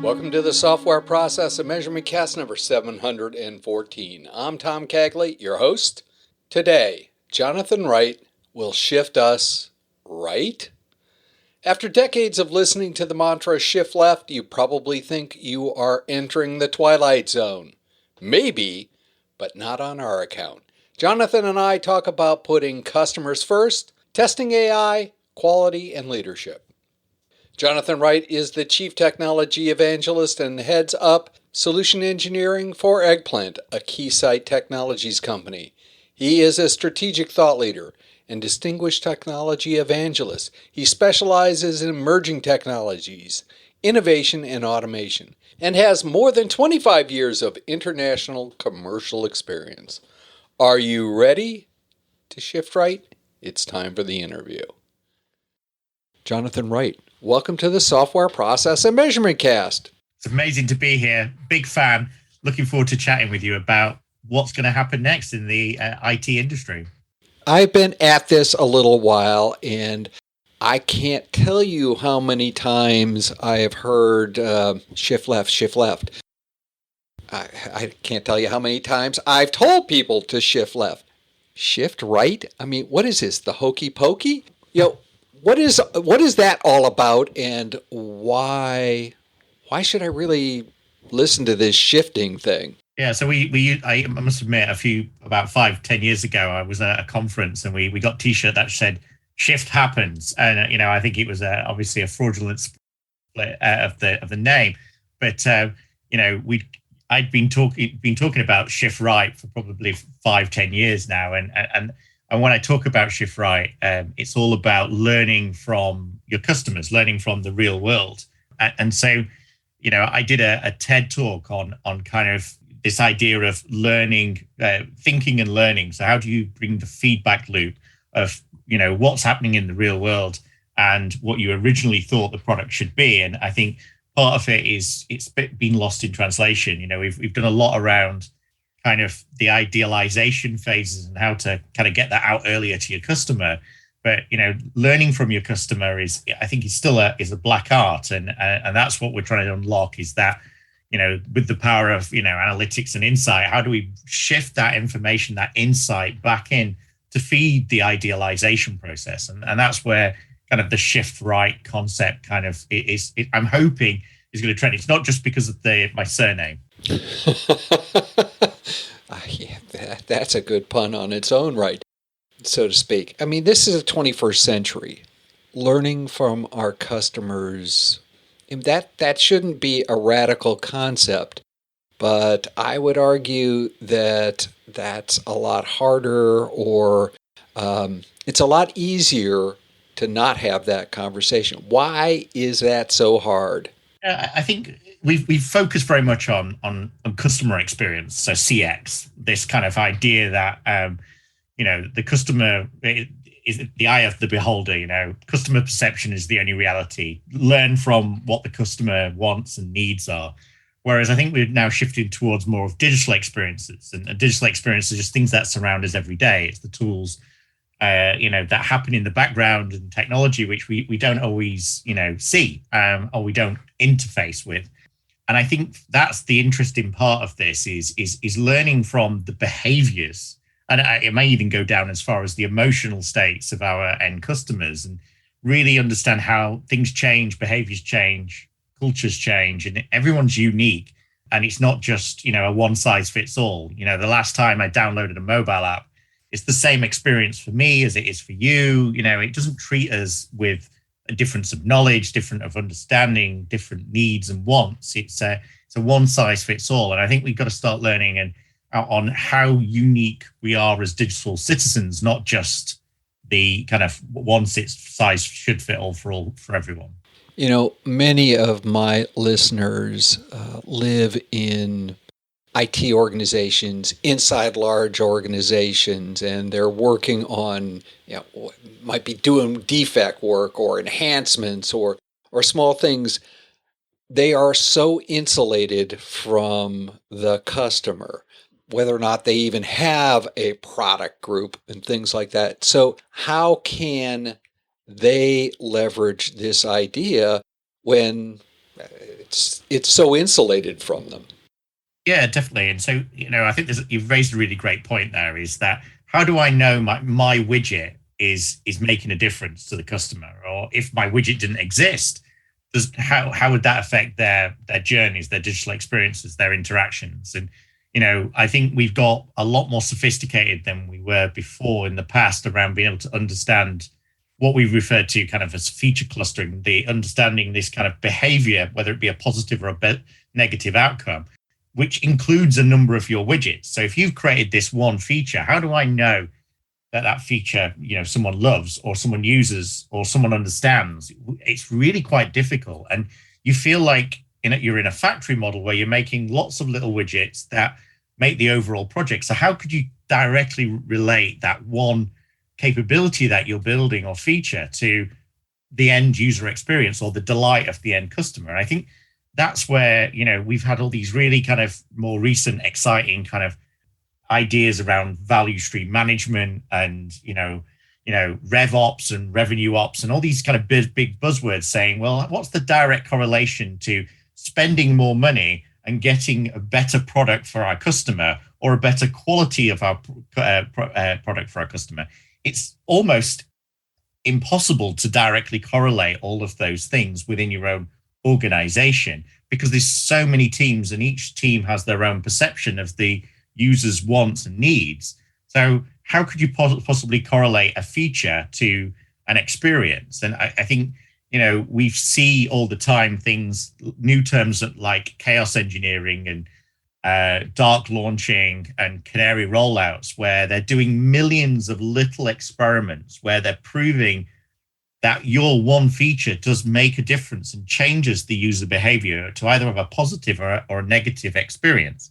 Welcome to the Software Process and Measurement Cast number 714. I'm Tom Cagley, your host. Today, Jonathon Wright will shift us right. After decades of listening to the mantra shift left, you probably think you are entering the twilight zone. Maybe, but not on our account. Jonathon and I talk about putting customers first, testing AI, quality, and leadership. Jonathon Wright is the Chief Technology Evangelist and heads up solution engineering for Eggplant, a Keysight Technologies company. He is a strategic thought leader and distinguished technology evangelist. He specializes in emerging technologies, innovation, and automation, and has more than 25 years of international commercial experience. Are you ready to shift right? It's time for the interview. Jonathon Wright, welcome to the Software Process and Measurement Cast. It's amazing to be here. Big fan. Looking forward to chatting with you about what's going to happen next in the IT industry. I've been at this a little while, and I can't tell you how many times I have heard shift left, shift left. I can't tell you how many times I've told people to shift left. Shift right? I mean, what is this, the hokey pokey? What is that all about, and why should I really listen to this shifting thing? Yeah, so I must admit, about 5-10 years ago, I was at a conference and we got a T-shirt that said "Shift happens," and I think it was obviously a fraudulent split of the name, but I'd been talking about shift right for probably 5-10 years now, and when I talk about shift right, it's all about learning from your customers, learning from the real world. And so, I did a TED talk on kind of this idea of learning, thinking and learning. So how do you bring the feedback loop of, what's happening in the real world and what you originally thought the product should be? And I think part of it is it's been lost in translation. We've done a lot around kind of the idealization phases and how to kind of get that out earlier to your customer. But, learning from your customer is still a black art. And that's what we're trying to unlock is that, with the power of, analytics and insight, how do we shift that information, that insight back in to feed the idealization process? And that's where kind of the shift right concept kind of I'm hoping is going to trend. It's not just because of my surname. Yeah, that's a good pun on its own right, so to speak. I mean, this is the 21st century. Learning from our customers, that shouldn't be a radical concept, but I would argue that that's a lot harder, or it's a lot easier to not have that conversation. Why is that so hard? I think we've focused very much on customer experience, so CX. This kind of idea that the customer is the eye of the beholder. Customer perception is the only reality. Learn from what the customer wants and needs are. Whereas I think we're now shifting towards more of digital experiences, and digital experiences are just things that surround us every day. It's the tools that happen in the background and technology, which we don't always, see or we don't interface with. And I think that's the interesting part of this is learning from the behaviors. And it may even go down as far as the emotional states of our end customers and really understand how things change, behaviors change, cultures change, and everyone's unique. And it's not just, a one size fits all. The last time I downloaded a mobile app, it's the same experience for me as it is for you. It doesn't treat us with a difference of knowledge, different of understanding, different needs and wants. It's a one size fits all. And I think we've got to start learning on how unique we are as digital citizens, not just the kind of one size should fit all for everyone. Many of my listeners live in IT organizations, inside large organizations, and they're working on, might be doing defect work or enhancements or small things. They are so insulated from the customer, whether or not they even have a product group and things like that. So how can they leverage this idea when It's so insulated from them. Yeah, definitely. And so, I think you've raised a really great point there, is that how do I know my widget is making a difference to the customer? Or if my widget didn't exist, how would that affect their journeys, their digital experiences, their interactions? And, I think we've got a lot more sophisticated than we were before in the past around being able to understand what we refer to kind of as feature clustering, the understanding this kind of behavior, whether it be a positive or a negative outcome, which includes a number of your widgets. So if you've created this one feature, how do I know that feature, someone loves or someone uses or someone understands? It's really quite difficult. And you feel like you're in a factory model where you're making lots of little widgets that make the overall project. So how could you directly relate that one capability that you're building or feature to the end user experience or the delight of the end customer? And I think that's where, we've had all these really kind of more recent, exciting kind of ideas around value stream management and, RevOps and revenue ops and all these kind of big buzzwords saying, well, what's the direct correlation to spending more money and getting a better product for our customer or a better quality of our product for our customer? It's almost impossible to directly correlate all of those things within your own organization, because there's so many teams and each team has their own perception of the user's wants and needs. So how could you possibly correlate a feature to an experience? And I think, we see all the time things, new terms like chaos engineering and dark launching and canary rollouts, where they're doing millions of little experiments where they're proving that your one feature does make a difference and changes the user behavior to either have a positive or a negative experience.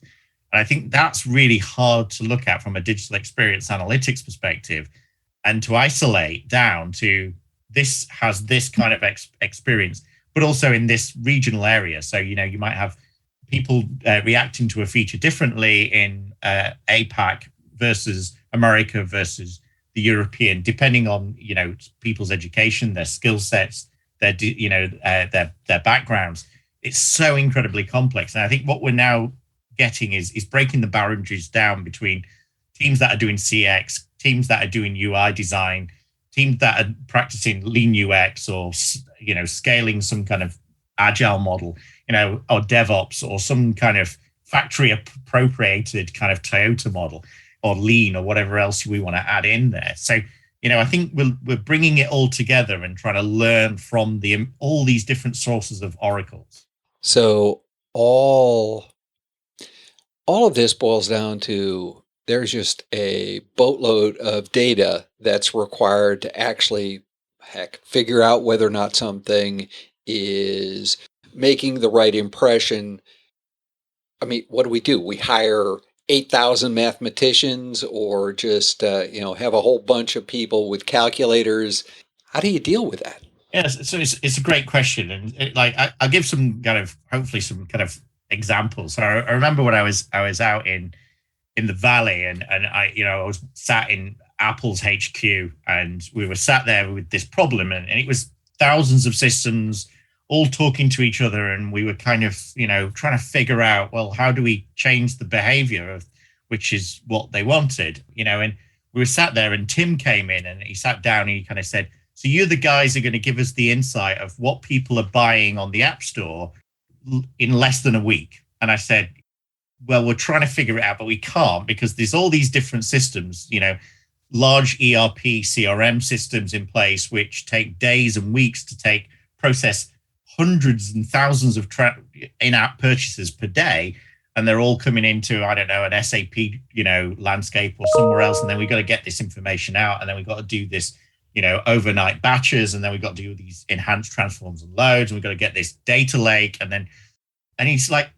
And I think that's really hard to look at from a digital experience analytics perspective, and to isolate down to this has this kind of experience, but also in this regional area. So, you might have people reacting to a feature differently in APAC versus America versus the European, depending on people's education, their skill sets, their backgrounds. It's so incredibly complex, and I think what we're now getting is breaking the boundaries down between teams that are doing CX, teams that are doing UI design, teams that are practicing lean UX, or scaling some kind of agile model, or DevOps, or some kind of factory appropriated kind of Toyota model, or lean, or whatever else we want to add in there. So, I think we're bringing it all together and trying to learn from all these different sources of oracles. So all of this boils down to there's just a boatload of data that's required to actually, figure out whether or not something is making the right impression. I mean, what do? We hire 8,000 mathematicians, or just, have a whole bunch of people with calculators? How do you deal with that? Yes, so it's a great question, and I'll give hopefully some kind of examples. So I remember when I was out in the Valley, and I was sat in Apple's HQ, and we were sat there with this problem, and it was thousands of systems all talking to each other, and we were kind of trying to figure out, well, how do we change the behavior of which is what they wanted, and we were sat there, and Tim came in and he sat down and he kind of said, so you're the guys who are going to give us the insight of what people are buying on the App Store in less than a week. And I said, well, we're trying to figure it out, but we can't, because there's all these different systems, large ERP, CRM systems in place, which take days and weeks to process hundreds and thousands of in-app purchases per day. And they're all coming into, I don't know, an SAP, landscape or somewhere else. And then we've got to get this information out. And then we've got to do this, overnight batches. And then we've got to do these enhanced transforms and loads. And we've got to get this data lake. And he's like,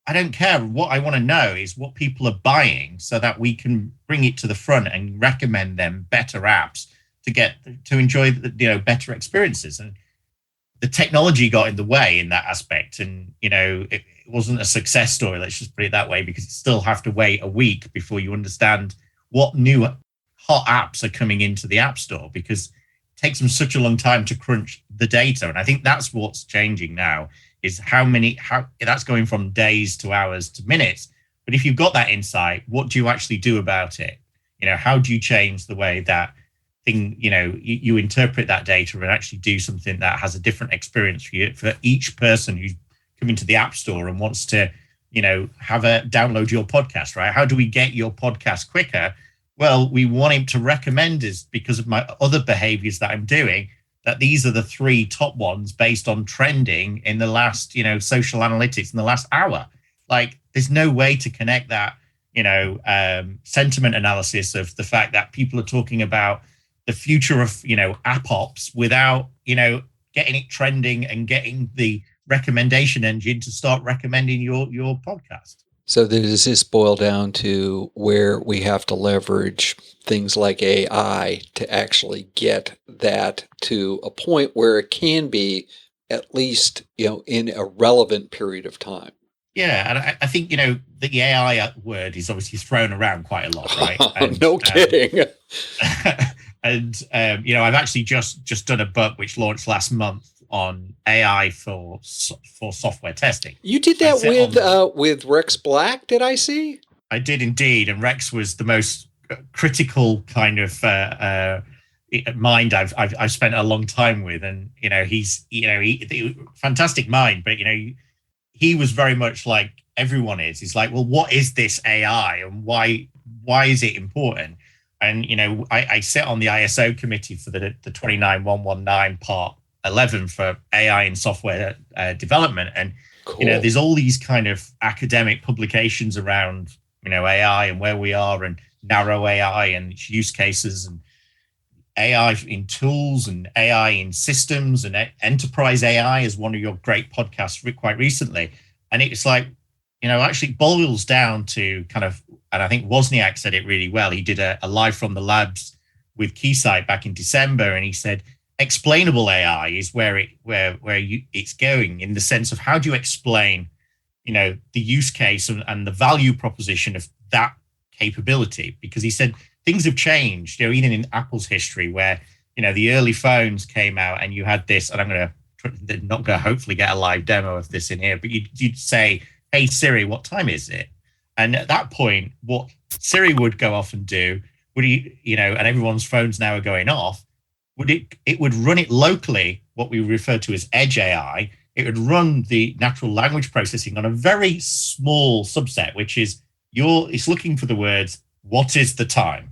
I don't care. What I want to know is what people are buying, so that we can bring it to the front and recommend them better apps to enjoy better experiences. And the technology got in the way in that aspect, and it wasn't a success story. Let's just put it that way, because you still have to wait a week before you understand what new hot apps are coming into the App Store, because it takes them such a long time to crunch the data. And I think that's what's changing now, is how that's going from days to hours to minutes. But if you've got that insight, what do you actually do about it? How do you change the way that thing, you interpret that data and actually do something that has a different experience for each person who's coming to the App Store and wants to, download your podcast, right? How do we get your podcast quicker? Well, we want him to recommend us because of my other behaviors that I'm doing, that these are the 3 top ones based on trending in the last, social analytics in the last hour. Like, there's no way to connect that, sentiment analysis of the fact that people are talking about the future of, AppOps without, getting it trending and getting the recommendation engine to start recommending your podcast. So does this boil down to where we have to leverage things like AI to actually get that to a point where it can be at least, in a relevant period of time? Yeah, and I think, the AI word is obviously thrown around quite a lot, right? And, no kidding. And, I've actually just done a book which launched last month on AI for software testing. You did that with Rex Black, did I see? I did indeed, and Rex was the most critical kind of mind I've spent a long time with, and he's fantastic mind, but he was very much like everyone is. He's like, well, what is this AI, and why is it important? And I sit on the ISO committee for the 29119 part 11 for AI and software development, and cool. There's all these kind of academic publications around AI and where we are, and narrow AI and its use cases, and AI in tools and AI in systems, and enterprise AI is one of your great podcasts quite recently. And it's like, actually boils down to kind of, and I think Wozniak said it really well. He did a live from the labs with Keysight back in December, and he said explainable AI is where it's going, in the sense of how do you explain, the use case and the value proposition of that capability? Because he said things have changed, even in Apple's history, where the early phones came out and you had this, and I'm not going to hopefully get a live demo of this in here, but you'd say, hey Siri, what time is it? And at that point, what Siri would go off and do, and everyone's phones now are going off, it would run it locally, what we refer to as edge AI. It would run the natural language processing on a very small subset, which is it's looking for the words, what is the time?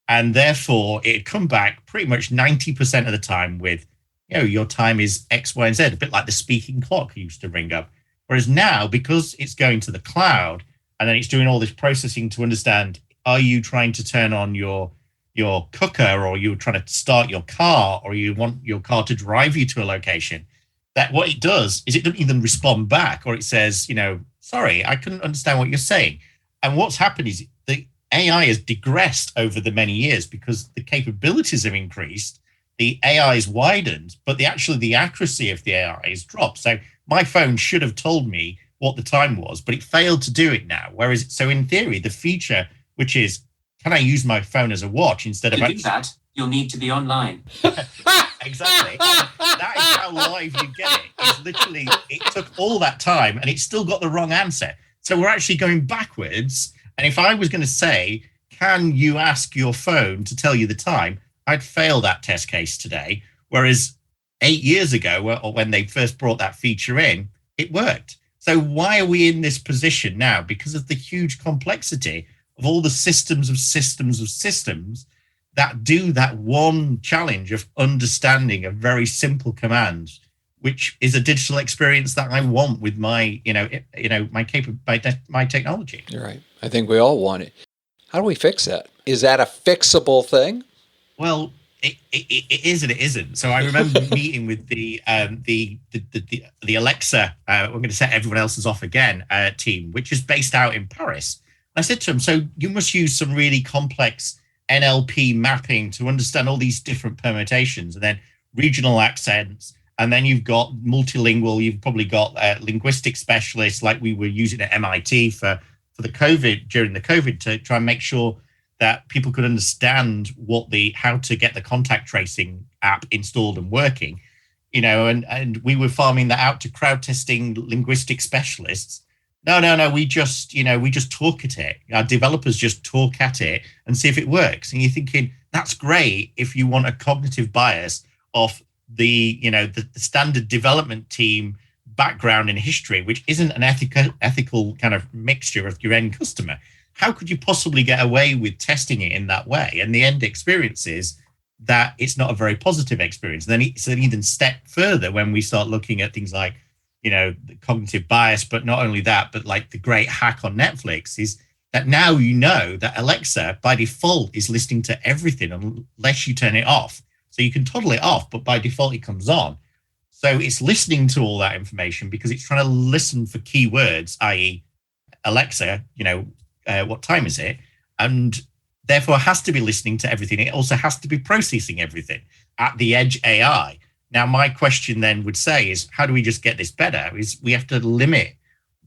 And therefore it'd come back pretty much 90% of the time with, your time is X, Y, and Z, a bit like the speaking clock used to ring up. Whereas now, because it's going to the cloud, and then it's doing all this processing to understand, are you trying to turn on your cooker, or you're trying to start your car, or you want your car to drive you to a location, that what it does is it doesn't even respond back, or it says, sorry, I couldn't understand what you're saying. And what's happened is the AI has digressed over the many years because the capabilities have increased, the AI is widened, but the accuracy of the AI has dropped. So my phone should have told me what the time was, but it failed to do it now. So in theory, the feature, which is, can I use my phone as a watch instead of... To do that, you'll need to be online. Exactly. That is how live you get it. It's literally, it took all that time and it's still got the wrong answer. So we're actually going backwards. And if I was going to say, can you ask your phone to tell you the time? I'd fail that test case today. Whereas 8 years ago, or when they first brought that feature in, it worked. So why are we in this position now? Because of the huge complexity of all the systems that do that one challenge of understanding a very simple command, which is a digital experience that I want with my, my technology. You're right. I think we all want it. How do we fix that? Is that a fixable thing? Well, it is and it isn't. So I remember meeting with the Alexa, we're going to set everyone else's off again, team, which is based out in Paris. I said to him, so you must use some really complex NLP mapping to understand all these different permutations, and then regional accents, and then you've got multilingual, you've probably got linguistic specialists like we were using at MIT for the COVID, during the COVID, to try and make sure that people could understand how to get the contact tracing app installed and working. and we were farming that out to crowd testing linguistic specialists. No, we just talk at it. Our developers just talk at it and see if it works. And you're thinking, that's great if you want a cognitive bias of the standard development team background in history, which isn't an ethical kind of mixture of your end customer. How could you possibly get away with testing it in that way? And the end experience is that it's not a very positive experience. And then it's an even step further when we start looking at things like, the cognitive bias, but not only that, but like the great hack on Netflix is that now that Alexa by default is listening to everything unless you turn it off. So you can toggle it off, but by default it comes on. So it's listening to all that information because it's trying to listen for keywords, i.e. Alexa, what time is it? And therefore has to be listening to everything. It also has to be processing everything at the edge AI. Now, my question then would say is, how do we just get this better? Is we have to limit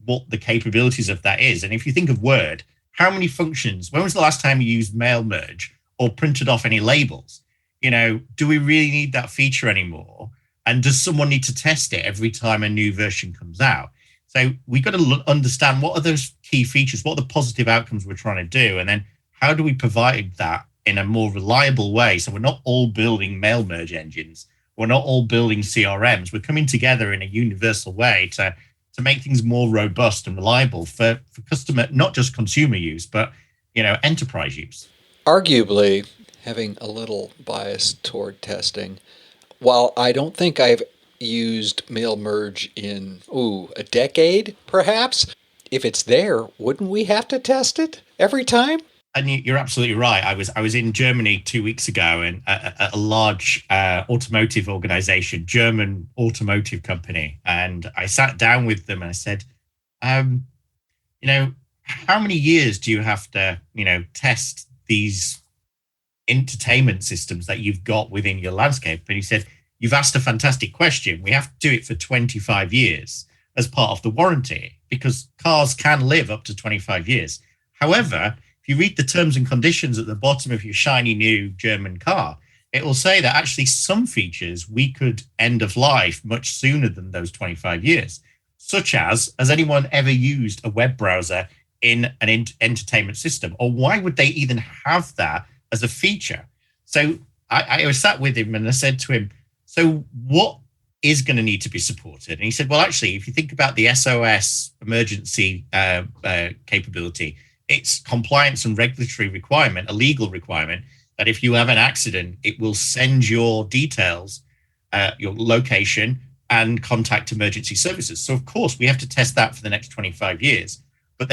what the capabilities of that is. And if you think of Word, how many functions, when was the last time you used mail merge or printed off any labels? Do we really need that feature anymore? And does someone need to test it every time a new version comes out? So we got to understand what are those key features, what are the positive outcomes we're trying to do, and then how do we provide that in a more reliable way? So we're not all building mail merge engines. We're not all building CRMs. We're coming together in a universal way to make things more robust and reliable for customer, not just consumer use, but enterprise use. Arguably, having a little bias toward testing, while I don't think I've used mail merge in a decade, perhaps, if it's there, wouldn't we have to test it every time? And you're absolutely right. I was in Germany 2 weeks ago, and a large automotive organization, German automotive company, and I sat down with them and I said, how many years do you have to, test these entertainment systems that you've got within your landscape? And he said, you've asked a fantastic question. We have to do it for 25 years as part of the warranty because cars can live up to 25 years. However, if you read the terms and conditions at the bottom of your shiny new German car, it will say that actually some features we could end of life much sooner than those 25 years, such as, has anyone ever used a web browser in an entertainment system? Or why would they even have that as a feature? So I was sat with him and I said to him, so what is going to need to be supported? And he said, well, actually, if you think about the SOS emergency capability, it's compliance and regulatory requirement, a legal requirement, that if you have an accident, it will send your details, your location, and contact emergency services. So, of course, we have to test that for the next 25 years. But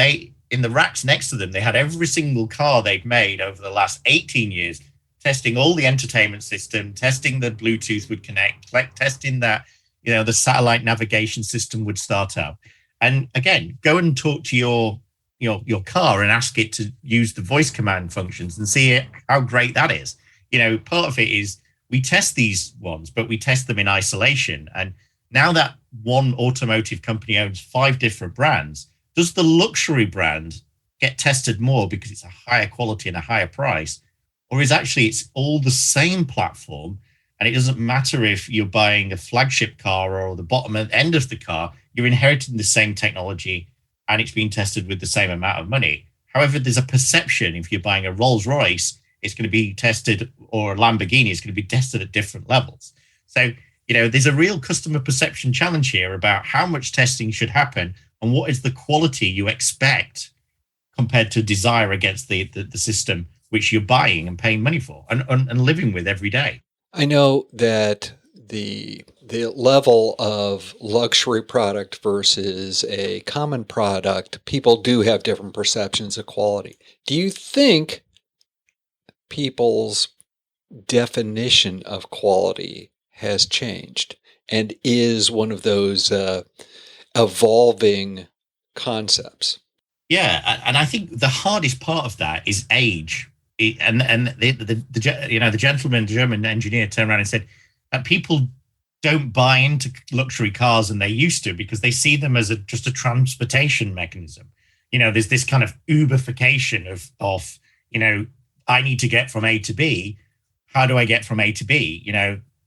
in the racks next to them, they had every single car they'd made over the last 18 years, testing all the entertainment system, testing the Bluetooth would connect, testing that, the satellite navigation system would start up. And again, go and talk to your car and ask it to use the voice command functions and see how great that is. Part of it is we test these ones, but we test them in isolation. And now that one automotive company owns 5 different brands, does the luxury brand get tested more because it's a higher quality and a higher price? Or is actually it's all the same platform, and it doesn't matter if you're buying a flagship car or the bottom end of the car, you're inheriting the same technology and it's being tested with the same amount of money. However, there's a perception if you're buying a Rolls Royce, it's going to be tested, or a Lamborghini is going to be tested at different levels. So, there's a real customer perception challenge here about how much testing should happen and what is the quality you expect compared to desire against the system which you're buying and paying money for and living with every day. I know that the level of luxury product versus a common product, people do have different perceptions of quality. Do you think people's definition of quality has changed and is one of those evolving concepts? Yeah, and I think the hardest part of that is age. The gentleman, German engineer, turned around and said that people don't buy into luxury cars and they used to because they see them as just a transportation mechanism. There's this kind of Uberification of I need to get from A to B. How do I get from A to B?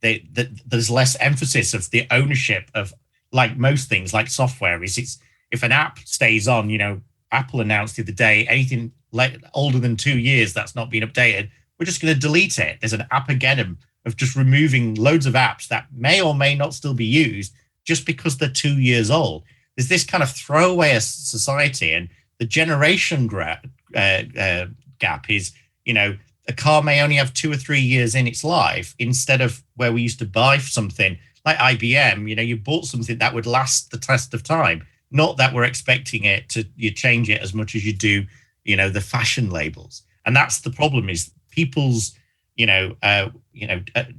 there's less emphasis of the ownership of, like most things, like software, it's if an app stays on, Apple announced the other day, anything older than 2 years that's not been updated, we're just going to delete it. There's an Appageddon of just removing loads of apps that may or may not still be used just because they're 2 years old. There's this kind of throwaway society, and the generation gap is, a car may only have 2 or 3 years in its life, instead of where we used to buy something like IBM, you bought something that would last the test of time, not that we're expecting it to you change it as much as you do, the fashion labels. And that's the problem, is people's,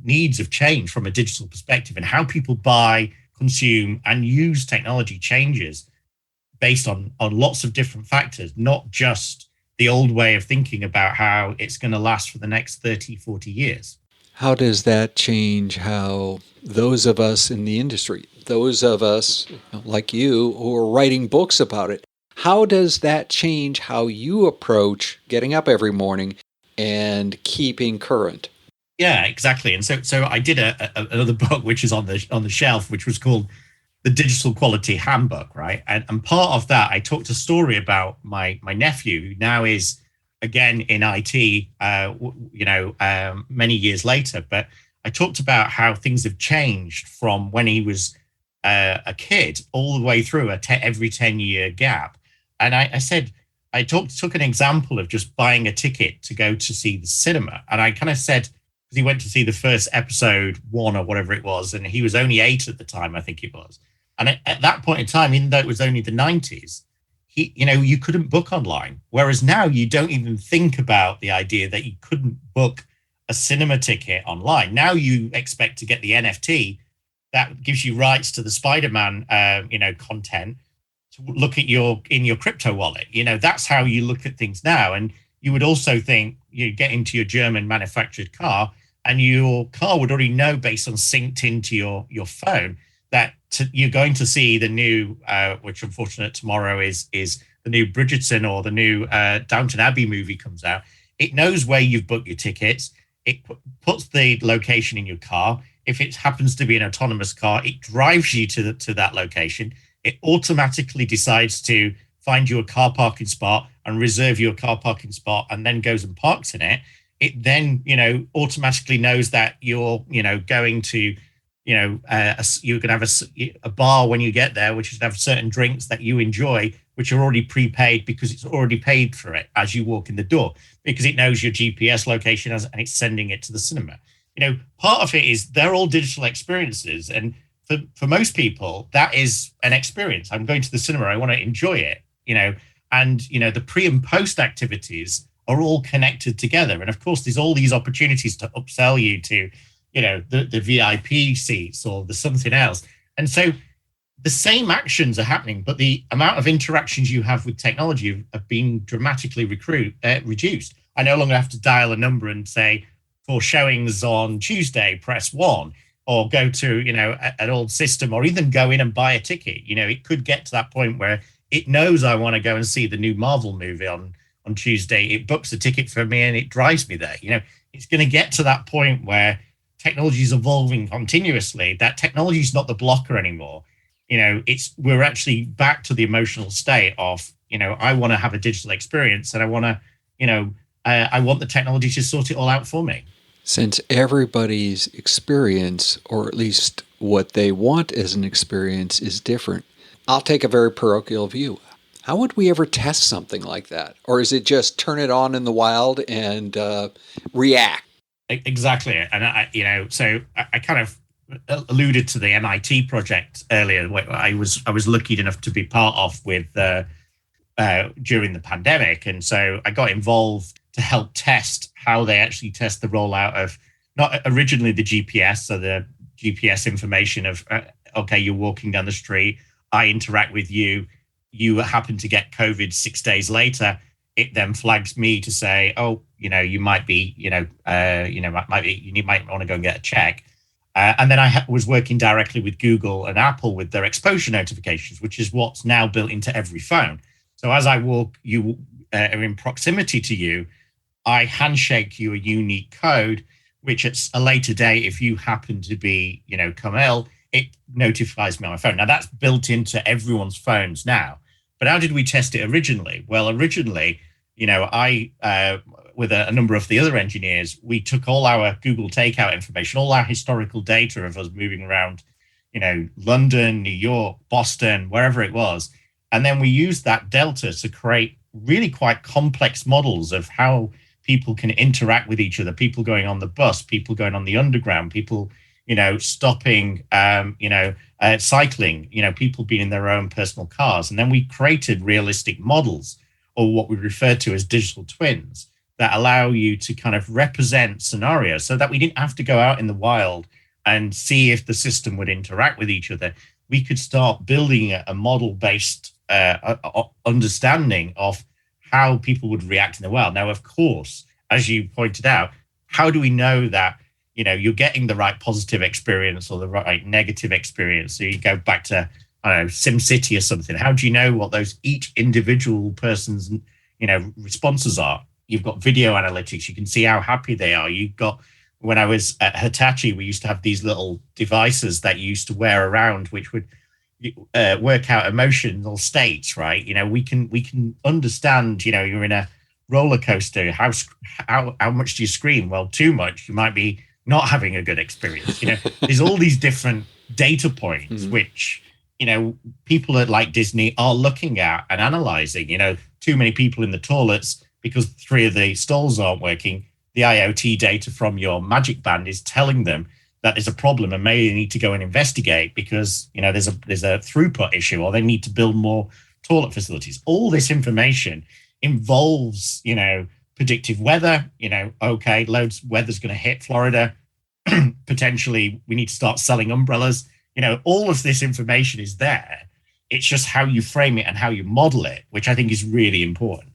needs have changed from a digital perspective, and how people buy, consume, and use technology changes based on lots of different factors, not just the old way of thinking about how it's going to last for the next 30, 40 years. How does that change how those of us in the industry, those of us like you who are writing books about it, how does that change how you approach getting up every morning and keeping current? Yeah, exactly. And so I did another book, which is on the shelf, which was called The Digital Quality Handbook, right? And part of that, I talked a story about my nephew, who now is, again, in IT, many years later. But I talked about how things have changed from when he was a kid all the way through every 10-year gap. And I said, I took an example of just buying a ticket to go to see the cinema. And I kind of said, because he went to see the first episode 1 or whatever it was, and he was only 8 at the time, I think it was. And at that point in time, even though it was only the 90s, you couldn't book online. Whereas now you don't even think about the idea that you couldn't book a cinema ticket online. Now you expect to get the NFT that gives you rights to the Spider-Man, content to look at in your crypto wallet. That's how you look at things now. And you would also think you get into your German manufactured car, and your car would already know, based on synced into your phone, that you're going to see the new, which unfortunately tomorrow is the new Bridgerton, or the new Downton Abbey movie comes out. It knows where you've booked your tickets. It puts the location in your car. If it happens to be an autonomous car, it drives you to that location. It automatically decides to find you a car parking spot and reserve your car parking spot, and then goes and parks in it. It then, automatically knows that you're, going to, you're going to have a bar when you get there, which is going to have certain drinks that you enjoy, which are already prepaid because it's already paid for it as you walk in the door, because it knows your GPS location and it's sending it to the cinema. Part of it is they're all digital experiences. And for most people, that is an experience. I'm going to the cinema. I want to enjoy it, and, the pre and post activities are all connected together. And of course, there's all these opportunities to upsell you to, the VIP seats or the something else. And so the same actions are happening, but the amount of interactions you have with technology have been dramatically reduced. I no longer have to dial a number and say, for showings on Tuesday, press 1, or go to, an old system, or even go in and buy a ticket. It could get to that point where it knows I want to go and see the new Marvel movie on Tuesday. It books a ticket for me and it drives me there. It's going to get to that point where technology is evolving continuously. That technology is not the blocker anymore. We're actually back to the emotional state of, I want to have a digital experience, and I want to, I want the technology to sort it all out for me. Since everybody's experience, or at least what they want as an experience, is different, I'll take a very parochial view. How would we ever test something like that? Or is it just turn it on in the wild and react? Exactly. And so I kind of alluded to the MIT project earlier, where I was lucky enough to be part of with during the pandemic. And so I got involved to help test how they actually test the rollout of, not originally the GPS, so the GPS information of, okay, you're walking down the street, I interact with you, you happen to get COVID 6 days later, it then flags me to say, oh, you might be, you might want to go and get a check. And then I was working directly with Google and Apple with their exposure notifications, which is what's now built into every phone. So as I walk, you are in proximity to you, I handshake you a unique code, which at a later date, if you happen to be, come ill, it notifies me on my phone. Now that's built into everyone's phones now. But how did we test it originally? Well, originally, I, with a number of the other engineers, we took all our Google Takeout information, all our historical data of us moving around, London, New York, Boston, wherever it was. And then we used that delta to create really quite complex models of how people can interact with each other, people going on the bus, people going on the underground, people, stopping, cycling, people being in their own personal cars. And then we created realistic models, or what we refer to as digital twins, that allow you to kind of represent scenarios so that we didn't have to go out in the wild and see if the system would interact with each other. We could start building a model-based understanding of how people would react in the wild. Now, of course, as you pointed out, how do we know that you're getting the right positive experience or the right negative experience? So you go back to, I don't know, SimCity or something. How do you know what those each individual person's responses are? You've got video analytics. You can see how happy they are. You've got, when I was at Hitachi, we used to have these little devices that you used to wear around, which would work out emotional states, right? We can understand, you're in a roller coaster. How much do you scream? Well, too much. You might be not having a good experience. There's all these different data points, which, people like Disney are looking at and analyzing. Too many people in the toilets because 3 of the stalls aren't working. The IoT data from your Magic Band is telling them that there's a problem and maybe they need to go and investigate because there's a throughput issue, or they need to build more toilet facilities. All this information involves predictive weather. Okay, weather's going to hit Florida. Potentially we need to start selling umbrellas. All of this information is there. It's just how you frame it and how you model it, which I think is really important.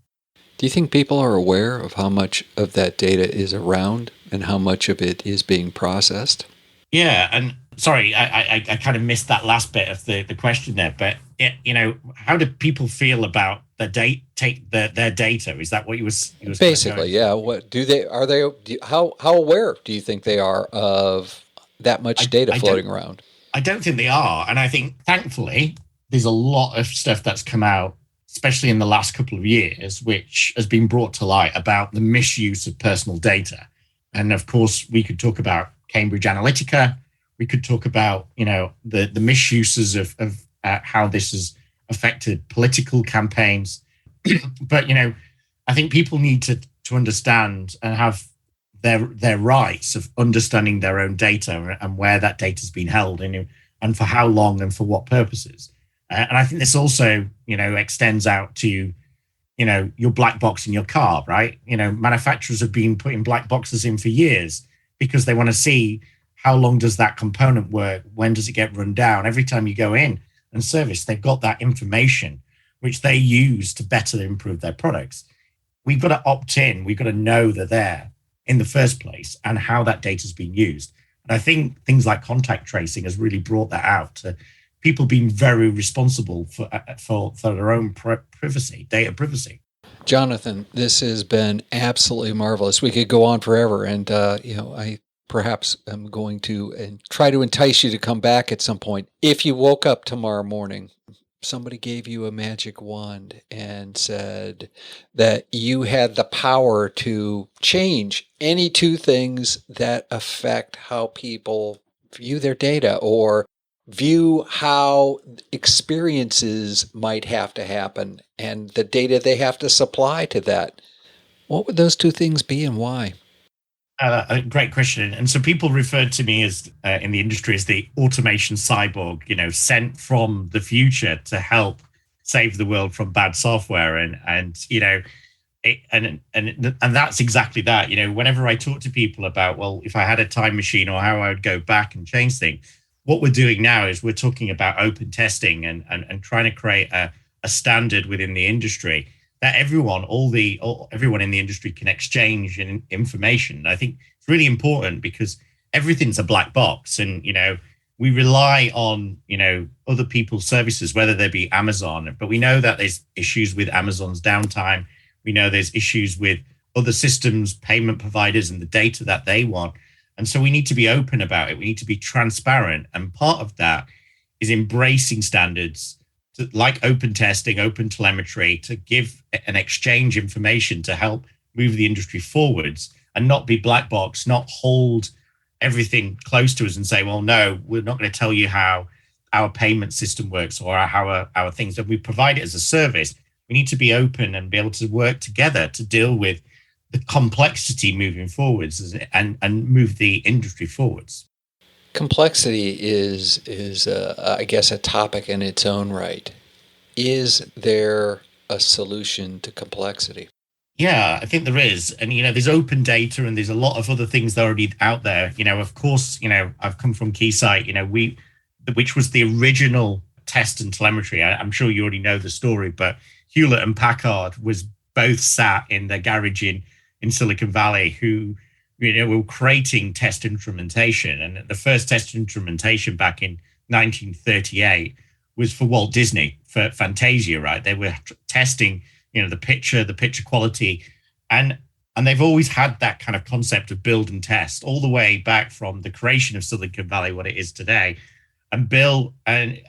Do you think people are aware of how much of that data is around and how much of it is being processed? Yeah, and sorry, I kind of missed that last bit of the question there. But how do people feel about their data? Is that what you was basically? Yeah. What do they? Are they? How aware do you think they are of that much data floating around? I don't think they are, and I think thankfully there's a lot of stuff that's come out, especially in the last couple of years, which has been brought to light about the misuse of personal data. And of course, we could talk about Cambridge Analytica. We could talk about, the misuses of how this has affected political campaigns. But, I think people need to understand and have their rights of understanding their own data and where that data has been held and for how long and for what purposes. And I think this also, extends out to, your black box in your car, right? Manufacturers have been putting black boxes in for years because they want to see how long does that component work? When does it get run down? Every time you go in and service, they've got that information, which they use to better improve their products. We've got to opt in. We've got to know they're there in the first place and how that data is being used. And I think things like contact tracing has really brought that out to people being very responsible for their own privacy, data privacy. Jonathan, this has been absolutely marvelous. We could go on forever, and I perhaps am going to try to entice you to come back at some point. If you woke up tomorrow morning, somebody gave you a magic wand and said that you had the power to change any 2 things that affect how people view their data or view how experiences might have to happen and the data they have to supply to that, what would those 2 things be and why? A great question. And so people referred to me as in the industry as the automation cyborg, sent from the future to help save the world from bad software. And that's exactly that. Whenever I talk to people about, well, if I had a time machine or how I would go back and change things, what we're doing now is we're talking about open testing and trying to create a standard within the industry that everyone in the industry can exchange information. And I think it's really important because everything's a black box, and we rely on other people's services, whether they be Amazon, but we know that there's issues with Amazon's downtime. We know there's issues with other systems, payment providers, and the data that they want. And so we need to be open about it. We need to be transparent. And part of that is embracing standards like open testing, open telemetry, to give and exchange information to help move the industry forwards and not be black box, not hold everything close to us and say, well, no, we're not going to tell you how our payment system works or how our things that we provide it as a service. We need to be open and be able to work together to deal with the complexity moving forwards and move the industry forwards. Complexity is I guess, a topic in its own right. Is there a solution to complexity? Yeah, I think there is. And, there's open data and there's a lot of other things that are already out there. Of course, I've come from Keysight, which was the original test and telemetry. I'm sure you already know the story, but Hewlett and Packard was both sat in their garage in Silicon Valley who, were creating test instrumentation. And the first test instrumentation back in 1938 was for Walt Disney, for Fantasia, right? They were testing, the picture quality. And they've always had that kind of concept of build and test all the way back from the creation of Silicon Valley, what it is today. And Bill and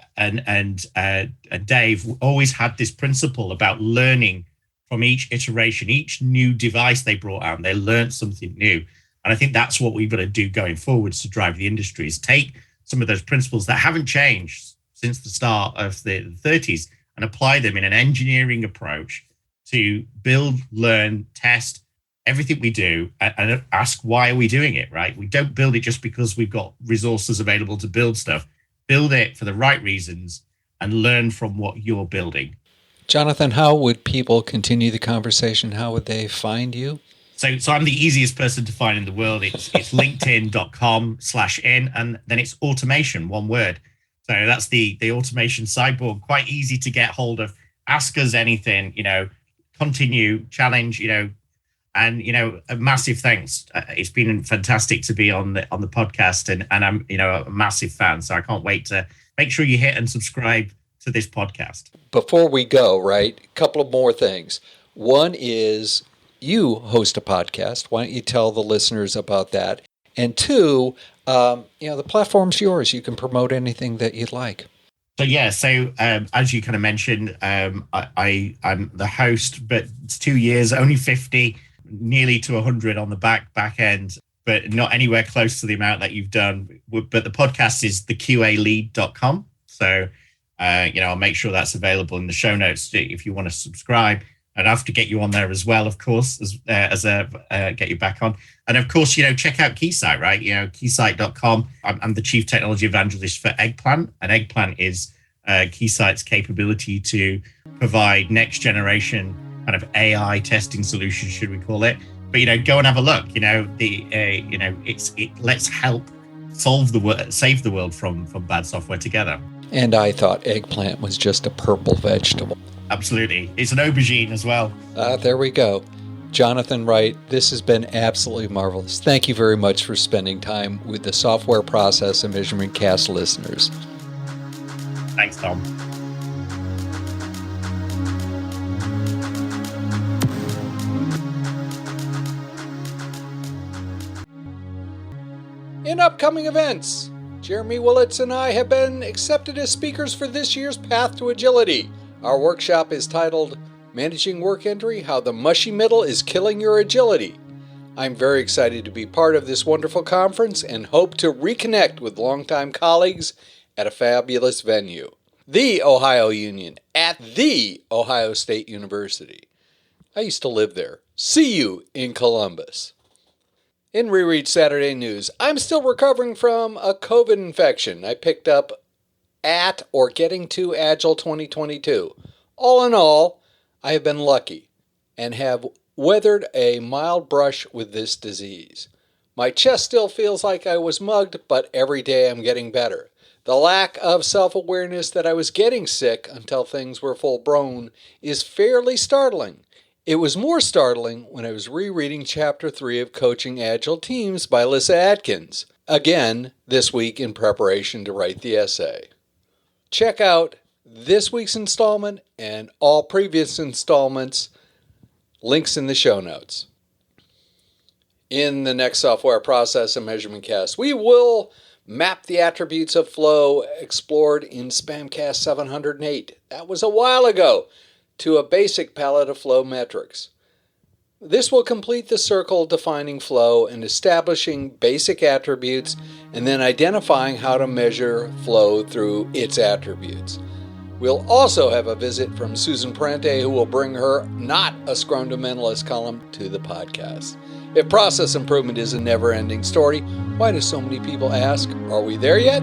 Dave always had this principle about learning from each iteration, each new device they brought out, and they learned something new. And I think that's what we've got to do going forwards to drive the industry, is take some of those principles that haven't changed since the start of the 30s and apply them in an engineering approach to build, learn, test everything we do and ask, why are we doing it, right? We don't build it just because we've got resources available to build stuff. Build it for the right reasons and learn from what you're building. Jonathon, how would people continue the conversation? How would they find you? So I'm the easiest person to find in the world. It's linkedin.com/in, and then it's automation, one word. So that's the automation cyborg, quite easy to get hold of. Ask us anything, continue, challenge, and, a massive thanks. It's been fantastic to be on the podcast, and I'm, a massive fan. So I can't wait to make sure you hit and subscribe to this podcast. Before we go, right, a couple of more things. One is you host a podcast. Why don't you tell the listeners about that? And two, the platform's yours. You can promote anything that you'd like. So as you kind of mentioned, I'm the host, but it's 2 years, only 50, nearly to 100 on the back end, but not anywhere close to the amount that you've done. But the podcast is theqalead.com. So, I'll make sure that's available in the show notes if you want to subscribe. I'd have to get you on there as well, of course, get you back on. And of course, check out Keysight, right? Keysight.com. I'm the Chief Technology Evangelist for Eggplant. And Eggplant is Keysight's capability to provide next generation kind of AI testing solutions, should we call it? But, go and have a look. Let's help save the world from bad software together. And I thought eggplant was just a purple vegetable. Absolutely. It's an aubergine as well. There we go. Jonathon Wright, this has been absolutely marvelous. Thank you very much for spending time with the Software Process and Measurement Cast listeners. Thanks, Tom. In upcoming events, Jeremy Willits and I have been accepted as speakers for this year's Path to Agility. Our workshop is titled Managing Work Entry, How the Mushy Middle is Killing Your Agility. I'm very excited to be part of this wonderful conference and hope to reconnect with longtime colleagues at a fabulous venue, the Ohio Union at the Ohio State University. I used to live there. See you in Columbus. In Reread Saturday News, I'm still recovering from a COVID infection I picked up at or getting to Agile 2022. All in all, I have been lucky and have weathered a mild brush with this disease. My chest still feels like I was mugged, but every day I'm getting better. The lack of self-awareness that I was getting sick until things were full-blown is fairly startling. It was more startling when I was rereading Chapter 3 of Coaching Agile Teams by Lissa Atkins, again this week in preparation to write the essay. Check out this week's installment and all previous installments, links in the show notes. In the next software process and measurement cast, we will map the attributes of flow explored in SPaMCAST 708. That was a while ago, to a basic palette of flow metrics. This will complete the circle defining flow and establishing basic attributes and then identifying how to measure flow through its attributes. We'll also have a visit from Susan Parente, who will bring her Not a Scrum Fundamentalist column to the podcast. If process improvement is a never-ending story, why do so many people ask, are we there yet?